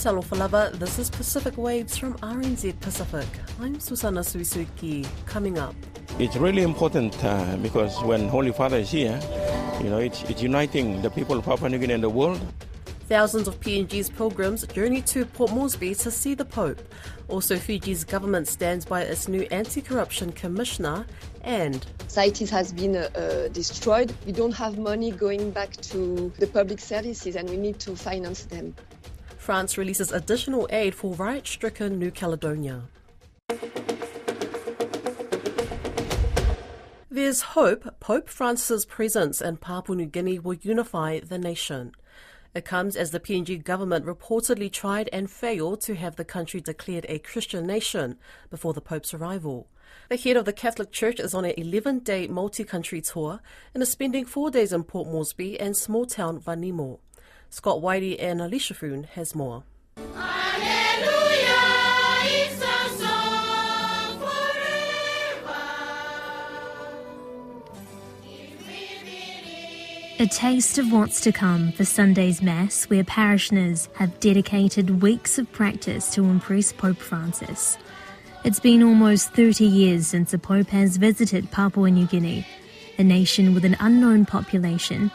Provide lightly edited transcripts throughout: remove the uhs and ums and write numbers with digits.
Salofalava, this is Pacific Waves from RNZ Pacific. I'm Susana Suisuki. Coming up. It's really important because when Holy Father is here, it's uniting the people of Papua New Guinea and the world. Thousands of PNG's pilgrims journey to Port Moresby to see the Pope. Also, Fiji's government stands by its new anti-corruption commissioner, and society has been destroyed. We don't have money going back to the public services and we need to finance them. France releases additional aid for riot-stricken New Caledonia. There's hope Pope Francis' presence in Papua New Guinea will unify the nation. It comes as the PNG government reportedly tried and failed to have the country declared a Christian nation before the Pope's arrival. The head of the Catholic Church is on an 11-day multi-country tour and is spending 4 days in Port Moresby and small town Vanimo. Scott Whitey and Alicia Foon has more. A taste of what's to come for Sunday's Mass, where parishioners have dedicated weeks of practice to impress Pope Francis. It's been almost 30 years since the Pope has visited Papua New Guinea, a nation with an unknown population,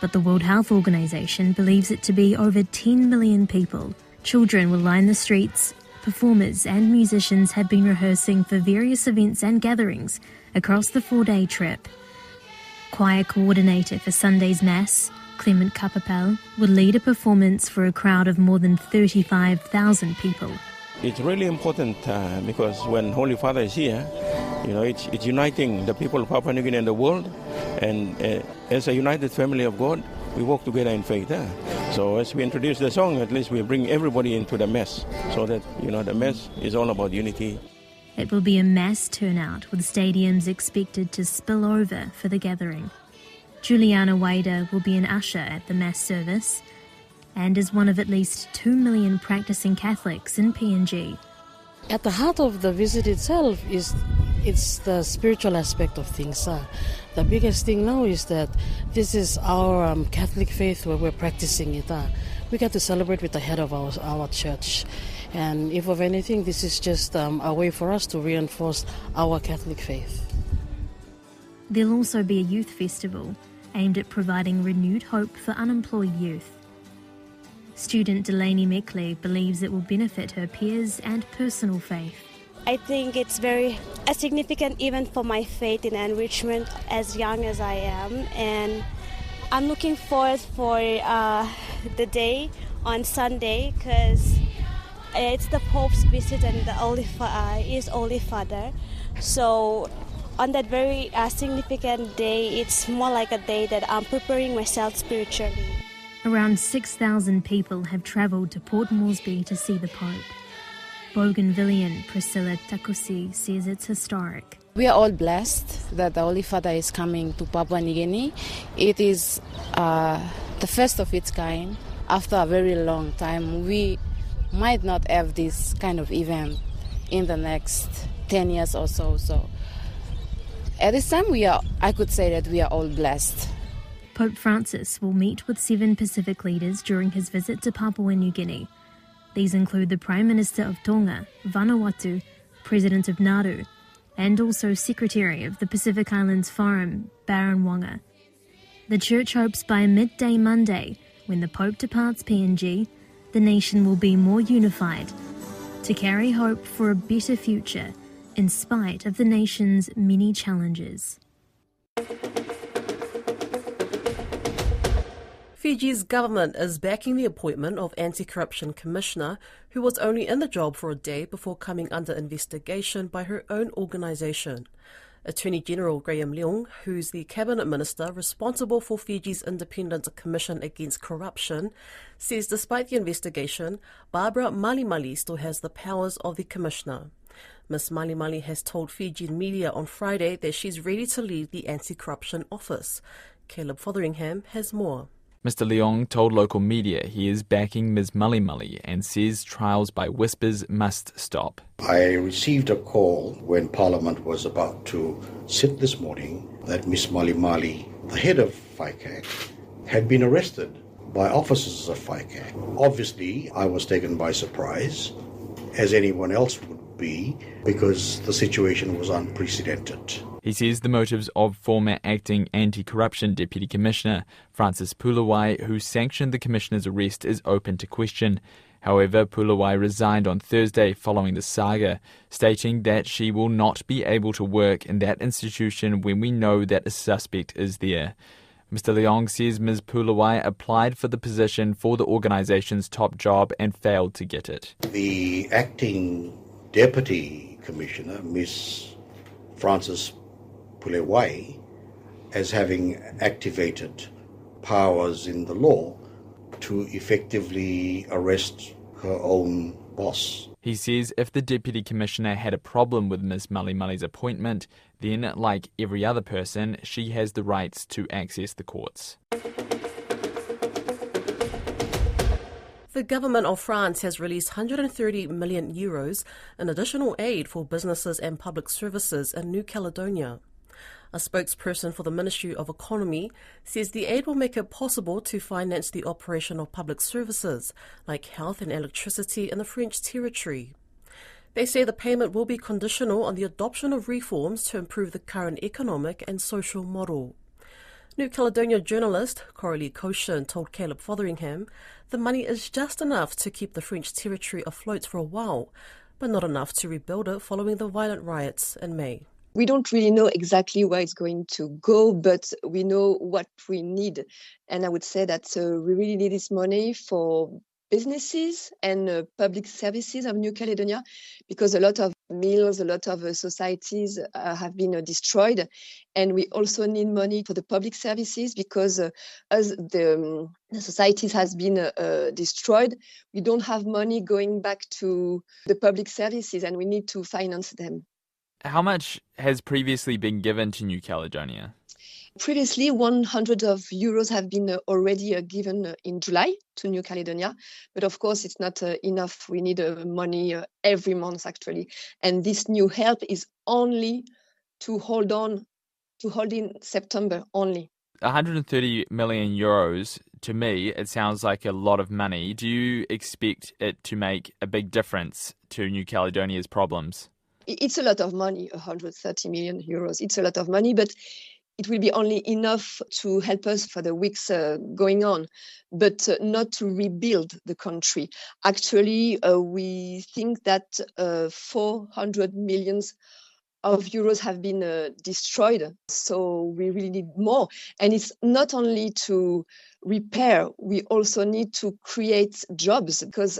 but the World Health Organization believes it to be over 10 million people. Children will line the streets, performers and musicians have been rehearsing for various events and gatherings across the 4-day trip. Choir coordinator for Sunday's Mass, Clement Kapapel, will lead a performance for a crowd of more than 35,000 people. It's really important because when Holy Father is here, it's uniting the people of Papua New Guinea and the world. And as a united family of God, we walk together in faith. So as we introduce the song, at least we bring everybody into the Mass so that, the Mass is all about unity. It will be a mass turnout, with stadiums expected to spill over for the gathering. Juliana Waida will be an usher at the Mass service and is one of at least 2 million practicing Catholics in PNG. At the heart of the visit itself it's the spiritual aspect of things. The biggest thing now is that this is our Catholic faith where we're practicing it. We get to celebrate with the head of our church. And if of anything, this is just a way for us to reinforce our Catholic faith. There'll also be a youth festival aimed at providing renewed hope for unemployed youth. Student Delaney Meckley believes it will benefit her peers and personal faith. I think it's very a significant event for my faith in enrichment as young as I am, and I'm looking forward for the day on Sunday because it's the Pope's visit and the Holy Father. So on that very significant day, it's more like a day that I'm preparing myself spiritually. Around 6,000 people have travelled to Port Moresby to see the Pope. Bougainvillean Priscilla Takusi says it's historic. We are all blessed that the Holy Father is coming to Papua New Guinea. It is the first of its kind. After a very long time, we might not have this kind of event in the next 10 years or so. So at this time, I could say that we are all blessed. Pope Francis will meet with 7 Pacific leaders during his visit to Papua New Guinea. These include the Prime Minister of Tonga, Vanuatu, President of Nauru, and also Secretary of the Pacific Islands Forum, Baron Wanga. The Church hopes by midday Monday, when the Pope departs PNG, the nation will be more unified to carry hope for a better future in spite of the nation's many challenges. Fiji's government is backing the appointment of anti-corruption commissioner who was only in the job for a day before coming under investigation by her own organisation. Attorney General Graham Leung, who's the cabinet minister responsible for Fiji's Independent Commission Against Corruption, says despite the investigation, Barbara Malimali still has the powers of the commissioner. Ms. Malimali has told Fijian media on Friday that she's ready to lead the anti-corruption office. Caleb Fotheringham has more. Mr. Leong told local media he is backing Ms. Malimali and says trials by whispers must stop. I received a call when Parliament was about to sit this morning that Ms. Malimali, the head of FICAC, had been arrested by officers of FICA. Obviously, I was taken by surprise, as anyone else would be, because the situation was unprecedented. He says the motives of former acting anti-corruption Deputy Commissioner Francis Pulawai, who sanctioned the Commissioner's arrest, is open to question. However, Pulawai resigned on Thursday following the saga, stating that she will not be able to work in that institution when we know that a suspect is there. Mr. Leong says Ms. Pulawai applied for the position for the organisation's top job and failed to get it. The acting Deputy Commissioner, Ms. Francis Pulawai, as having activated powers in the law to effectively arrest her own boss. He says if the Deputy Commissioner had a problem with Ms. Mali's appointment, then, like every other person, she has the rights to access the courts. The government of France has released 130 million euros in additional aid for businesses and public services in New Caledonia. A spokesperson for the Ministry of Economy says the aid will make it possible to finance the operation of public services like health and electricity in the French territory. They say the payment will be conditional on the adoption of reforms to improve the current economic and social model. New Caledonia journalist Coralie Cochin told Caleb Fotheringham the money is just enough to keep the French territory afloat for a while, but not enough to rebuild it following the violent riots in May. We don't really know exactly where it's going to go, but we know what we need. And I would say that we really need this money for businesses and public services of New Caledonia, because a lot of mills, a lot of societies have been destroyed. And we also need money for the public services because as the societies has been destroyed, we don't have money going back to the public services and we need to finance them. How much has previously been given to New Caledonia? Previously, 100 of euros have been already given in July to New Caledonia. But of course, it's not enough. We need money every month, actually. And this new help is only to hold in September only. 130 million euros, to me, it sounds like a lot of money. Do you expect it to make a big difference to New Caledonia's problems? It's a lot of money, 130 million euros. It's a lot of money, but it will be only enough to help us for the weeks going on, but not to rebuild the country. Actually, we think that 400 million of euros have been destroyed. So we really need more. And it's not only to repair, we also need to create jobs, because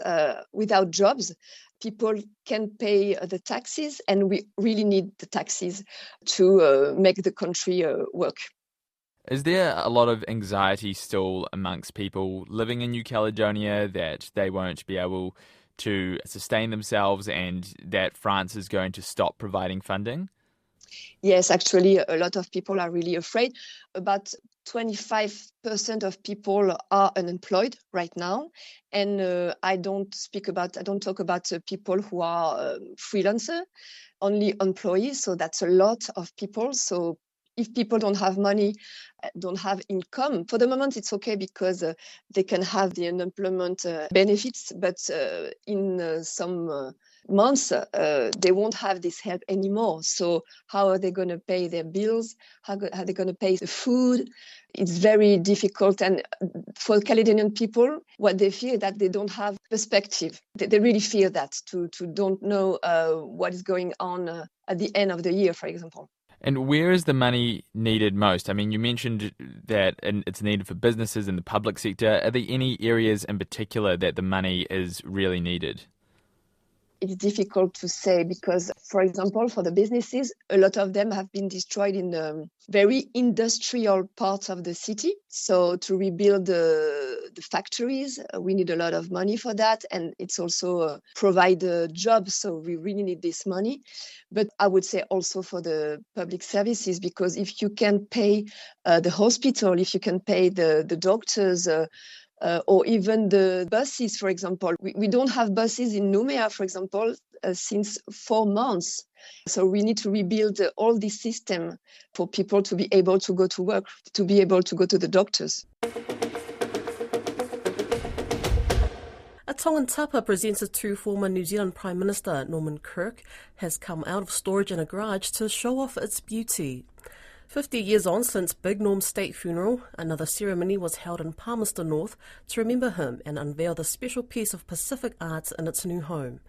without jobs, people can pay the taxes, and we really need the taxes to make the country work. Is there a lot of anxiety still amongst people living in New Caledonia that they won't be able to sustain themselves and that France is going to stop providing funding? Yes, actually, a lot of people are really afraid. About 25% of people are unemployed right now. And I don't talk about people who are freelancer, only employees. So that's a lot of people. So if people don't have money, don't have income, for the moment it's okay because they can have the unemployment benefits, but in some months they won't have this help anymore. So how are they going to pay their bills? How are they going to pay the food? It's very difficult. And for Caledonian people, what they fear is that they don't have perspective. They really fear that, to don't know what is going on at the end of the year, for example. And where is the money needed most? I mean, you mentioned that it's needed for businesses in the public sector. Are there any areas in particular that the money is really needed? It's difficult to say because, for example, for the businesses, a lot of them have been destroyed in the very industrial parts of the city. So to rebuild the factories, we need a lot of money for that. And it's also provide jobs. So we really need this money. But I would say also for the public services, because if you can pay the hospital, if you can pay the doctors, or even the buses, for example. We don't have buses in Noumea, for example, since 4 months. So we need to rebuild all this system for people to be able to go to work, to be able to go to the doctors. Tongan tapa presented to former New Zealand Prime Minister Norman Kirk has come out of storage in a garage to show off its beauty. 50 years on since Big Norm's state funeral, another ceremony was held in Palmerston North to remember him and unveil the special piece of Pacific art in its new home.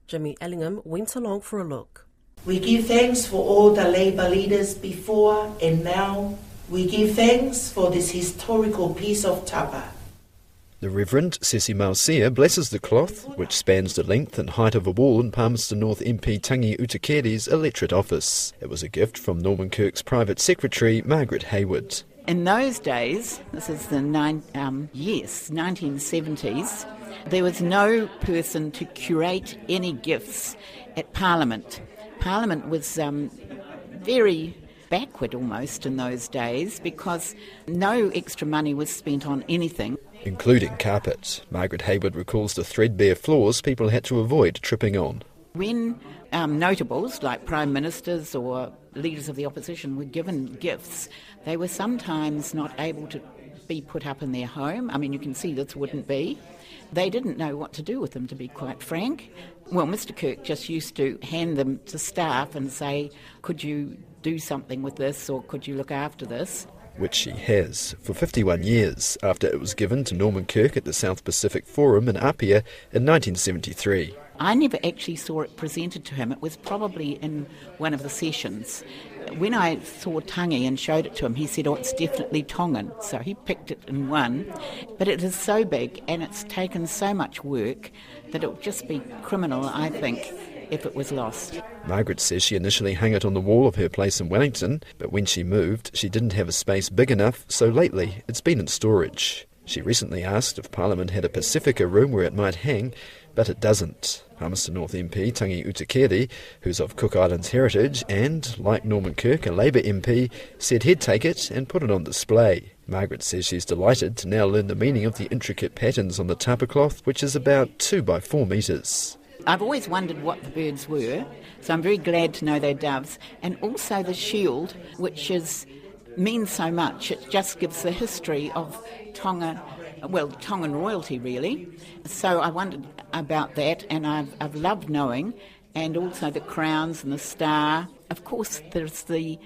Jimmy Ellingham went along for a look. We give thanks for all the Labour leaders before and now. We give thanks for this historical piece of tapa. The Reverend Sesi Mausia blesses the cloth, which spans the length and height of a wall in Palmerston North MP Tangi Utakeri's electorate office. It was a gift from Norman Kirk's private secretary, Margaret Hayward. In those days, this is the 1970s, there was no person to curate any gifts at Parliament. Parliament was very backward almost in those days because no extra money was spent on anything. Including carpet. Margaret Hayward recalls the threadbare floors people had to avoid tripping on. When notables like Prime Ministers or leaders of the opposition were given gifts, they were sometimes not able to be put up in their home. I mean, you can see this wouldn't be. They didn't know what to do with them, to be quite frank. Well, Mr Kirk just used to hand them to staff and say, could you do something with this or could you look after this? Which she has, for 51 years, after it was given to Norman Kirk at the South Pacific Forum in Apia in 1973. I never actually saw it presented to him. It was probably in one of the sessions. When I saw Tangi and showed it to him, he said, oh, it's definitely Tongan. So he picked it and won. But it is so big and it's taken so much work that it would just be criminal, I think, if it was lost. Margaret says she initially hung it on the wall of her place in Wellington, but when she moved, she didn't have a space big enough, so lately it's been in storage. She recently asked if Parliament had a Pacifica room where it might hang, but it doesn't. Palmerston North MP Tangi Utakeri, who's of Cook Islands heritage and, like Norman Kirk, a Labour MP, said he'd take it and put it on display. Margaret says she's delighted to now learn the meaning of the intricate patterns on the tapa cloth, which is about 2 by 4 metres. I've always wondered what the birds were, so I'm very glad to know they're doves. And also the shield, which means so much. It just gives the history of Tongan royalty, really. So I wondered about that, and I've loved knowing, and also the crowns and the star. Of course, there's the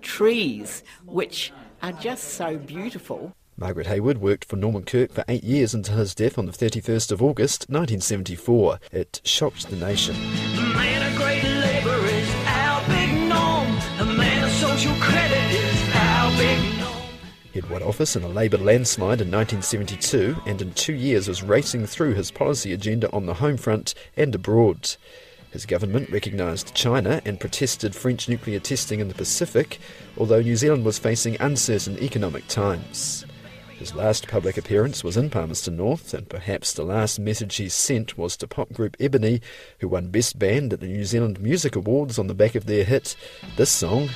trees, which are just so beautiful. Margaret Hayward worked for Norman Kirk for 8 years until his death on the 31st of August 1974. It shocked the nation. The man of great labour is our big Norm. The man of social credit is our big Norm. He had won office in a Labour landslide in 1972 and in 2 years was racing through his policy agenda on the home front and abroad. His government recognised China and protested French nuclear testing in the Pacific, although New Zealand was facing uncertain economic times. His last public appearance was in Palmerston North, and perhaps the last message he sent was to pop group Ebony, who won Best Band at the New Zealand Music Awards on the back of their hit, this song.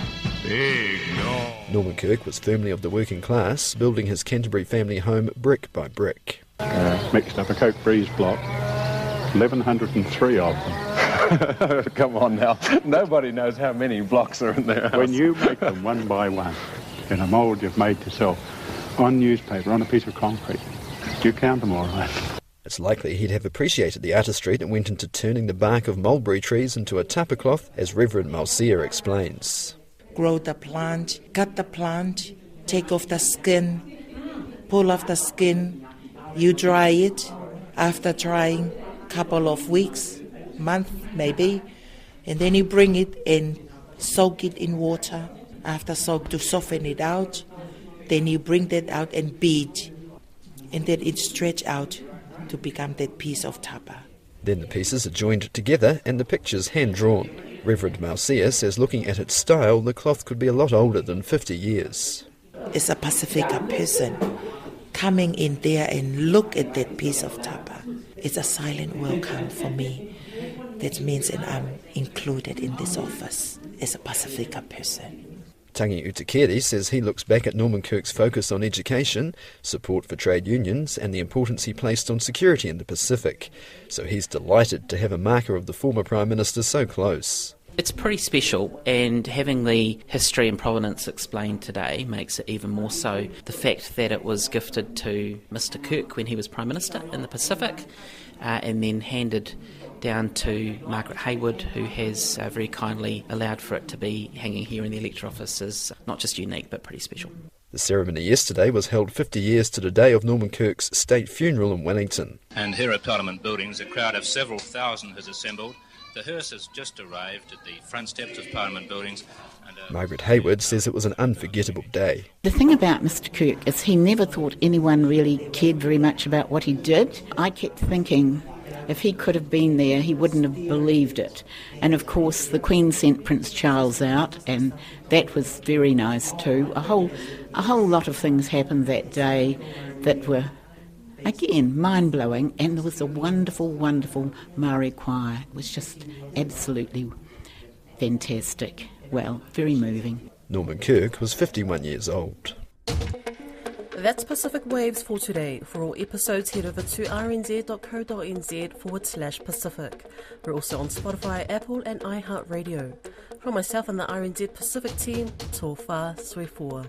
Big Norm. Norman Kirk was firmly of the working class, building his Canterbury family home brick by brick. Mixed up a Coke Breeze block, 1,103 of them. Come on now, nobody knows how many blocks are in there. When you make them one by one, in a mould you've made yourself, on newspaper, on a piece of concrete, you count them all right. It's likely he'd have appreciated the artistry that went into turning the bark of mulberry trees into a tapa cloth, as Reverend Mausia explains. Grow the plant, cut the plant, take off the skin, pull off the skin, you dry it. After drying, couple of weeks, month maybe, and then you bring it and soak it in water. After soak, to soften it out, then you bring that out and beat, and then it stretch out to become that piece of tapa. Then the pieces are joined together and the pictures hand-drawn. Reverend Mausia says looking at its style, the cloth could be a lot older than 50 years. As a Pacifica person, coming in there and look at that piece of tapa, it's a silent welcome for me. That means that I'm included in this office as a Pacifica person. Tangi Utakeri says he looks back at Norman Kirk's focus on education, support for trade unions and the importance he placed on security in the Pacific. So he's delighted to have a marker of the former Prime Minister so close. It's pretty special, and having the history and provenance explained today makes it even more so. The fact that it was gifted to Mr. Kirk when he was Prime Minister in the Pacific, and then handed down to Margaret Hayward, who has very kindly allowed for it to be hanging here in the electorate office, is not just unique but pretty special. The ceremony yesterday was held 50 years to the day of Norman Kirk's state funeral in Wellington. And here at Parliament Buildings, a crowd of several thousand has assembled. The hearse has just arrived at the front steps of Parliament Buildings. Margaret Hayward says it was an unforgettable day. The thing about Mr. Kirk is he never thought anyone really cared very much about what he did. I kept thinking if he could have been there, he wouldn't have believed it. And of course, the Queen sent Prince Charles out, and that was very nice too. A whole lot of things happened that day that were, again, mind-blowing, and there was a wonderful, wonderful Maori choir. It was just absolutely fantastic. Well, very moving. Norman Kirk was 51 years old. That's Pacific Waves for today. For all episodes, head over to rnz.co.nz/Pacific. We're also on Spotify, Apple and iHeartRadio. From myself and the RNZ Pacific team, tō whā sui fua.